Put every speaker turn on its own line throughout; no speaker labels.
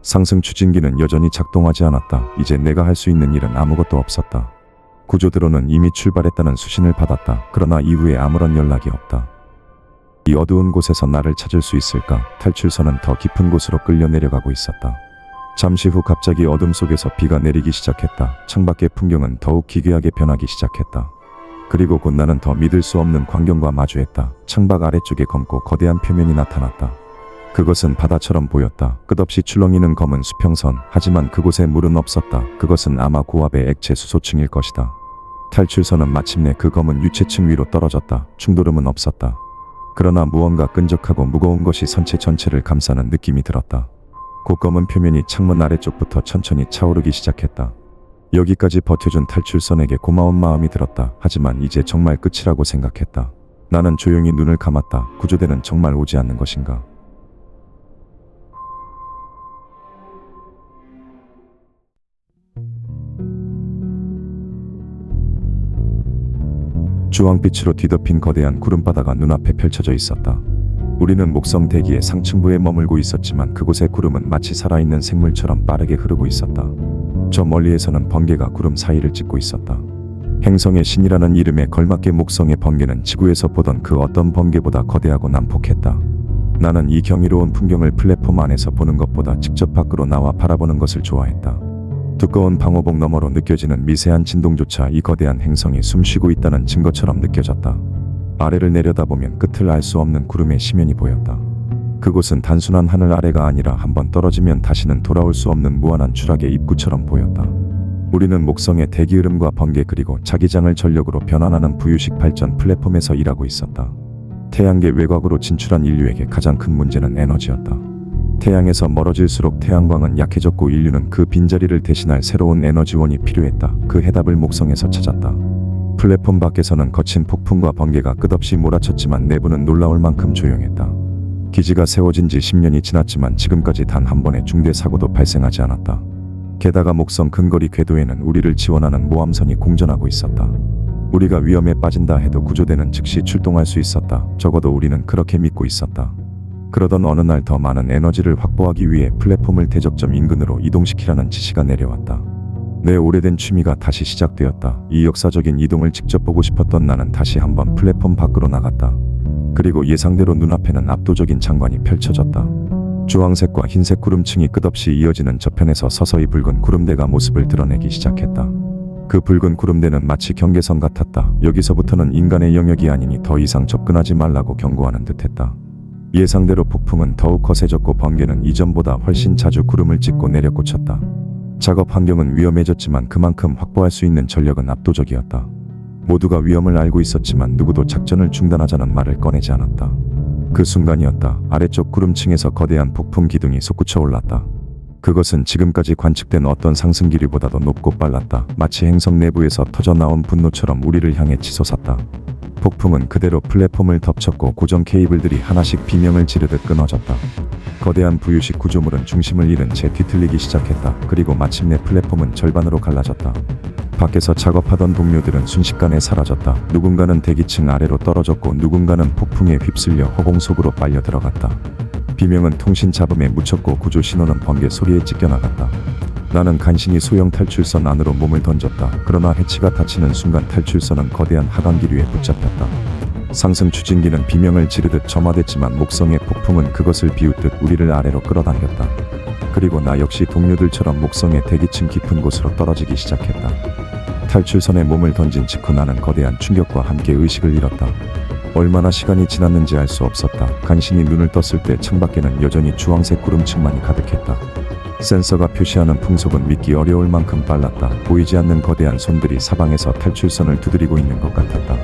상승 추진기는 여전히 작동하지 않았다. 이제 내가 할 수 있는 일은 아무것도 없었다. 구조 드론은 이미 출발했다는 수신을 받았다. 그러나 이후에 아무런 연락이 없다. 이 어두운 곳에서 나를 찾을 수 있을까? 탈출선은 더 깊은 곳으로 끌려 내려가고 있었다. 잠시 후 갑자기 어둠 속에서 비가 내리기 시작했다. 창밖의 풍경은 더욱 기괴하게 변하기 시작했다. 그리고 곧 나는 더 믿을 수 없는 광경과 마주했다. 창밖 아래쪽에 검고 거대한 표면이 나타났다. 그것은 바다처럼 보였다. 끝없이 출렁이는 검은 수평선. 하지만 그곳에 물은 없었다. 그것은 아마 고압의 액체 수소층일 것이다. 탈출선은 마침내 그 검은 유체층 위로 떨어졌다. 충돌음은 없었다. 그러나 무언가 끈적하고 무거운 것이 선체 전체를 감싸는 느낌이 들었다. 곧검은 표면이 창문 아래쪽부터 천천히 차오르기 시작했다. 여기까지 버텨준 탈출선에게 고마운 마음이 들었다. 하지만 이제 정말 끝이라고 생각했다. 나는 조용히 눈을 감았다. 구조대는 정말 오지 않는 것인가? 주황빛으로 뒤덮인 거대한 구름바다가 눈앞에 펼쳐져 있었다. 우리는 목성 대기의 상층부에 머물고 있었지만 그곳의 구름은 마치 살아있는 생물처럼 빠르게 흐르고 있었다. 저 멀리에서는 번개가 구름 사이를 찢고 있었다. 행성의 신이라는 이름에 걸맞게 목성의 번개는 지구에서 보던 그 어떤 번개보다 거대하고 난폭했다. 나는 이 경이로운 풍경을 플랫폼 안에서 보는 것보다 직접 밖으로 나와 바라보는 것을 좋아했다. 두꺼운 방호복 너머로 느껴지는 미세한 진동조차 이 거대한 행성이 숨쉬고 있다는 증거처럼 느껴졌다. 아래를 내려다보면 끝을 알 수 없는 구름의 심연이 보였다. 그곳은 단순한 하늘 아래가 아니라 한번 떨어지면 다시는 돌아올 수 없는 무한한 추락의 입구처럼 보였다. 우리는 목성의 대기 흐름과 번개 그리고 자기장을 전력으로 변환하는 부유식 발전 플랫폼에서 일하고 있었다. 태양계 외곽으로 진출한 인류에게 가장 큰 문제는 에너지였다. 태양에서 멀어질수록 태양광은 약해졌고 인류는 그 빈자리를 대신할 새로운 에너지원이 필요했다. 그 해답을 목성에서 찾았다. 플랫폼 밖에서는 거친 폭풍과 번개가 끝없이 몰아쳤지만 내부는 놀라울 만큼 조용했다. 기지가 세워진 지 10년이 지났지만 지금까지 단 한 번의 중대 사고도 발생하지 않았다. 게다가 목성 근거리 궤도에는 우리를 지원하는 모함선이 공전하고 있었다. 우리가 위험에 빠진다 해도 구조대는 즉시 출동할 수 있었다. 적어도 우리는 그렇게 믿고 있었다. 그러던 어느 날 더 많은 에너지를 확보하기 위해 플랫폼을 대적점 인근으로 이동시키라는 지시가 내려왔다. 내 오래된 취미가 다시 시작되었다. 이 역사적인 이동을 직접 보고 싶었던 나는 다시 한번 플랫폼 밖으로 나갔다. 그리고 예상대로 눈앞에는 압도적인 장관이 펼쳐졌다. 주황색과 흰색 구름층이 끝없이 이어지는 저편에서 서서히 붉은 구름대가 모습을 드러내기 시작했다. 그 붉은 구름대는 마치 경계선 같았다. 여기서부터는 인간의 영역이 아니니 더 이상 접근하지 말라고 경고하는 듯했다. 예상대로 폭풍은 더욱 거세졌고 번개는 이전보다 훨씬 자주 구름을 찢고 내려꽂혔다. 작업 환경은 위험해졌지만 그만큼 확보할 수 있는 전력은 압도적이었다. 모두가 위험을 알고 있었지만 누구도 작전을 중단하자는 말을 꺼내지 않았다. 그 순간이었다. 아래쪽 구름층에서 거대한 폭풍 기둥이 솟구쳐 올랐다. 그것은 지금까지 관측된 어떤 상승 기류보다도 높고 빨랐다. 마치 행성 내부에서 터져나온 분노처럼 우리를 향해 치솟았다. 폭풍은 그대로 플랫폼을 덮쳤고 고정 케이블들이 하나씩 비명을 지르듯 끊어졌다. 거대한 부유식 구조물은 중심을 잃은 채 뒤틀리기 시작했다. 그리고 마침내 플랫폼은 절반으로 갈라졌다. 밖에서 작업하던 동료들은 순식간에 사라졌다. 누군가는 대기층 아래로 떨어졌고 누군가는 폭풍에 휩쓸려 허공 속으로 빨려 들어갔다. 비명은 통신 잡음에 묻혔고 구조 신호는 번개 소리에 찢겨나갔다. 나는 간신히 소형 탈출선 안으로 몸을 던졌다. 그러나 해치가 닫히는 순간 탈출선은 거대한 하강 기류에 붙잡혔다. 상승 추진기는 비명을 지르듯 점화됐지만 목성의 폭풍은 그것을 비웃듯 우리를 아래로 끌어당겼다. 그리고 나 역시 동료들처럼 목성의 대기층 깊은 곳으로 떨어지기 시작했다. 탈출선에 몸을 던진 직후 나는 거대한 충격과 함께 의식을 잃었다. 얼마나 시간이 지났는지 알 수 없었다. 간신히 눈을 떴을 때 창밖에는 여전히 주황색 구름층만이 가득했다. 센서가 표시하는 풍속은 믿기 어려울 만큼 빨랐다. 보이지 않는 거대한 손들이 사방에서 탈출선을 두드리고 있는 것 같았다.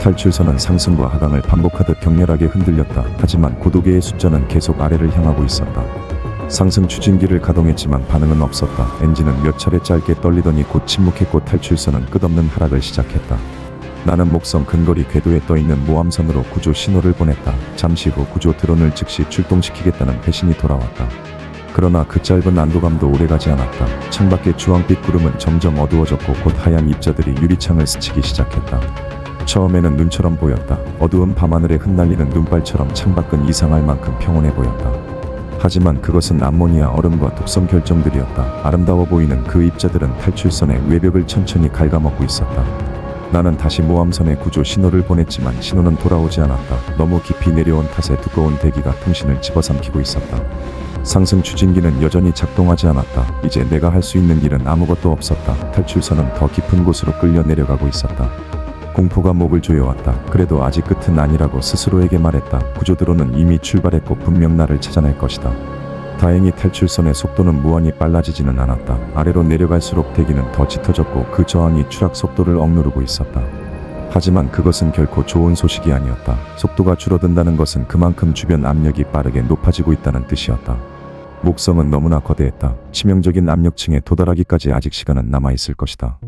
탈출선은 상승과 하강을 반복하듯 격렬하게 흔들렸다. 하지만 고도계의 숫자는 계속 아래를 향하고 있었다. 상승 추진기를 가동했지만 반응은 없었다. 엔진은 몇 차례 짧게 떨리더니 곧 침묵했고 탈출선은 끝없는 하락을 시작했다. 나는 목성 근거리 궤도에 떠있는 모함선으로 구조 신호를 보냈다. 잠시 후 구조 드론을 즉시 출동시키겠다는 회신이 돌아왔다. 그러나 그 짧은 안도감도 오래가지 않았다. 창밖의 주황빛 구름은 점점 어두워졌고 곧 하얀 입자들이 유리창을 스치기 시작했다. 처음에는 눈처럼 보였다. 어두운 밤하늘에 흩날리는 눈발처럼 창밖은 이상할 만큼 평온해 보였다. 하지만 그것은 암모니아 얼음과 독성 결정들이었다. 아름다워 보이는 그 입자들은 탈출선의 외벽을 천천히 갉아먹고 있었다. 나는 다시 모함선에 구조 신호를 보냈지만 신호는 돌아오지 않았다. 너무 깊이 내려온 탓에 두꺼운 대기가 통신을 집어삼키고 있었다. 상승 추진기는 여전히 작동하지 않았다. 이제 내가 할 수 있는 일은 아무것도 없었다. 탈출선은 더 깊은 곳으로 끌려 내려가고 있었다. 공포가 목을 조여왔다. 그래도 아직 끝은 아니라고 스스로에게 말했다. 구조드론은 이미 출발했고 분명 나를 찾아낼 것이다. 다행히 탈출선의 속도는 무한히 빨라지지는 않았다. 아래로 내려갈수록 대기는 더 짙어졌고 그 저항이 추락 속도를 억누르고 있었다. 하지만 그것은 결코 좋은 소식이 아니었다. 속도가 줄어든다는 것은 그만큼 주변 압력이 빠르게 높아지고 있다는 뜻이었다. 목성은 너무나 거대했다. 치명적인 압력층에 도달하기까지 아직 시간은 남아있을 것이다.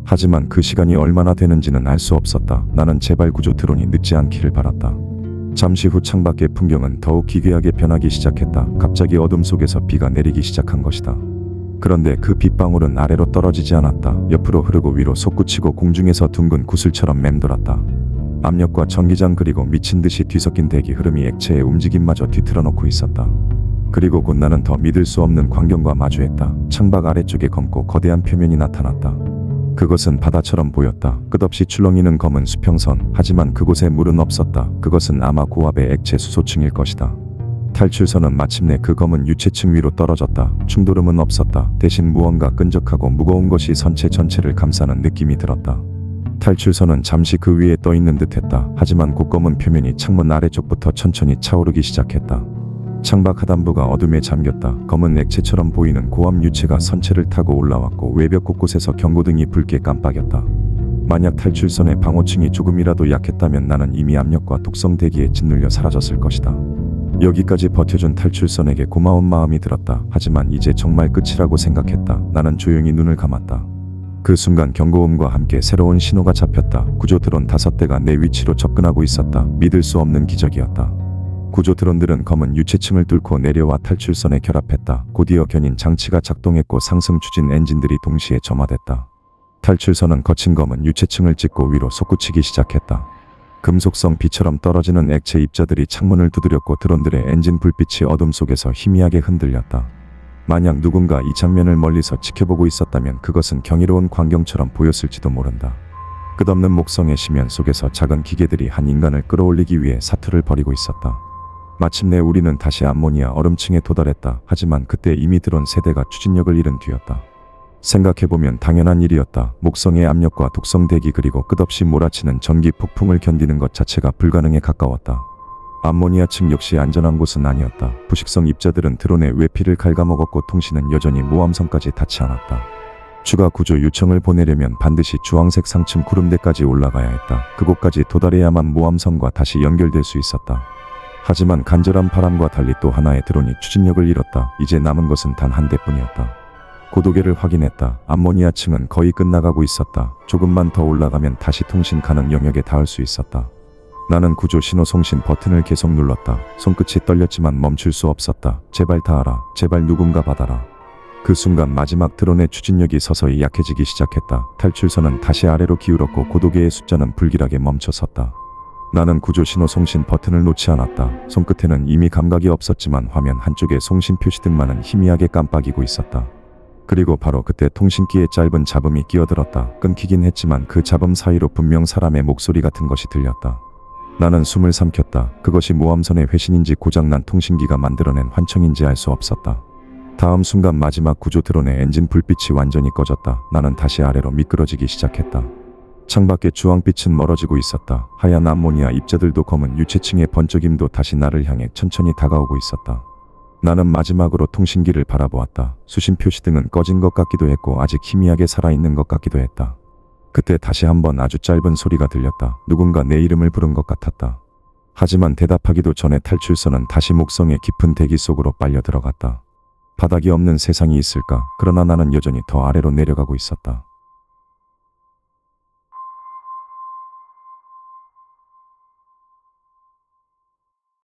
하지만 그 시간이 얼마나 되는지는 알 수 없었다. 나는 제발 구조 드론이 늦지 않기를 바랐다. 잠시 후 창밖의 풍경은 더욱 기괴하게 변하기 시작했다. 갑자기 어둠 속에서 비가 내리기 시작한 것이다. 그런데 그 빗방울은 아래로 떨어지지 않았다. 옆으로 흐르고 위로 솟구치고 공중에서 둥근 구슬처럼 맴돌았다. 압력과 전기장 그리고 미친 듯이 뒤섞인 대기 흐름이 액체의 움직임마저 뒤틀어 놓고 있었다. 그리고 곧 나는 더 믿을 수 없는 광경과 마주했다. 창밖 아래쪽에 검고 거대한 표면이 나타났다. 그것은 바다처럼 보였다. 끝없이 출렁이는 검은 수평선. 하지만 그곳에 물은 없었다. 그것은 아마 고압의 액체 수소층일 것이다. 탈출선은 마침내 그 검은 유체층 위로 떨어졌다. 충돌음은 없었다. 대신 무언가 끈적하고 무거운 것이 선체 전체를 감싸는 느낌이 들었다. 탈출선은 잠시 그 위에 떠 있는 듯했다. 하지만 그 검은 표면이 창문 아래쪽부터 천천히 차오르기 시작했다. 창밖 하단부가 어둠에 잠겼다. 검은 액체처럼 보이는 고압 유체가 선체를 타고 올라왔고 외벽 곳곳에서 경고등이 붉게 깜빡였다. 만약 탈출선의 방호층이 조금이라도 약했다면 나는 이미 압력과 독성 대기에 짓눌려 사라졌을 것이다. 여기까지 버텨준 탈출선에게 고마운 마음이 들었다. 하지만 이제 정말 끝이라고 생각했다. 나는 조용히 눈을 감았다. 그 순간 경고음과 함께 새로운 신호가 잡혔다. 구조 드론 5대가 내 위치로 접근하고 있었다. 믿을 수 없는 기적이었다. 구조 드론들은 검은 유체층을 뚫고 내려와 탈출선에 결합했다. 곧이어 견인 장치가 작동했고 상승 추진 엔진들이 동시에 점화됐다. 탈출선은 거친 검은 유체층을 찍고 위로 솟구치기 시작했다. 금속성 비처럼 떨어지는 액체 입자들이 창문을 두드렸고 드론들의 엔진 불빛이 어둠 속에서 희미하게 흔들렸다. 만약 누군가 이 장면을 멀리서 지켜보고 있었다면 그것은 경이로운 광경처럼 보였을지도 모른다. 끝없는 목성의 심연 속에서 작은 기계들이 한 인간을 끌어올리기 위해 사투를 벌이고 있었다. 마침내 우리는 다시 암모니아 얼음층에 도달했다. 하지만 그때 이미 드론 세대가 추진력을 잃은 뒤였다. 생각해보면 당연한 일이었다. 목성의 압력과 독성 대기 그리고 끝없이 몰아치는 전기 폭풍을 견디는 것 자체가 불가능에 가까웠다. 암모니아층 역시 안전한 곳은 아니었다. 부식성 입자들은 드론의 외피를 갉아먹었고 통신은 여전히 모함선까지 닿지 않았다. 추가 구조 요청을 보내려면 반드시 주황색 상층 구름대까지 올라가야 했다. 그곳까지 도달해야만 모함선과 다시 연결될 수 있었다. 하지만 간절한 바람과 달리 또 하나의 드론이 추진력을 잃었다. 이제 남은 것은 단 한 대뿐이었다. 고도계를 확인했다. 암모니아층은 거의 끝나가고 있었다. 조금만 더 올라가면 다시 통신 가능 영역에 닿을 수 있었다. 나는 구조 신호 송신 버튼을 계속 눌렀다. 손끝이 떨렸지만 멈출 수 없었다. 제발 닿아라. 제발 누군가 받아라. 그 순간 마지막 드론의 추진력이 서서히 약해지기 시작했다. 탈출선은 다시 아래로 기울었고 고도계의 숫자는 불길하게 멈춰섰다. 나는 구조 신호 송신 버튼을 놓지 않았다. 손끝에는 이미 감각이 없었지만 화면 한쪽의 송신 표시등만은 희미하게 깜빡이고 있었다. 그리고 바로 그때 통신기에 짧은 잡음이 끼어들었다. 끊기긴 했지만 그 잡음 사이로 분명 사람의 목소리 같은 것이 들렸다. 나는 숨을 삼켰다. 그것이 모함선의 회신인지 고장난 통신기가 만들어낸 환청인지 알 수 없었다. 다음 순간 마지막 구조 드론의 엔진 불빛이 완전히 꺼졌다. 나는 다시 아래로 미끄러지기 시작했다. 창밖의 주황빛은 멀어지고 있었다. 하얀 암모니아 입자들도 검은 유체층의 번쩍임도 다시 나를 향해 천천히 다가오고 있었다. 나는 마지막으로 통신기를 바라보았다. 수신 표시등은 꺼진 것 같기도 했고 아직 희미하게 살아있는 것 같기도 했다. 그때 다시 한번 아주 짧은 소리가 들렸다. 누군가 내 이름을 부른 것 같았다. 하지만 대답하기도 전에 탈출선은 다시 목성의 깊은 대기 속으로 빨려 들어갔다. 바닥이 없는 세상이 있을까? 그러나 나는 여전히 더 아래로 내려가고 있었다.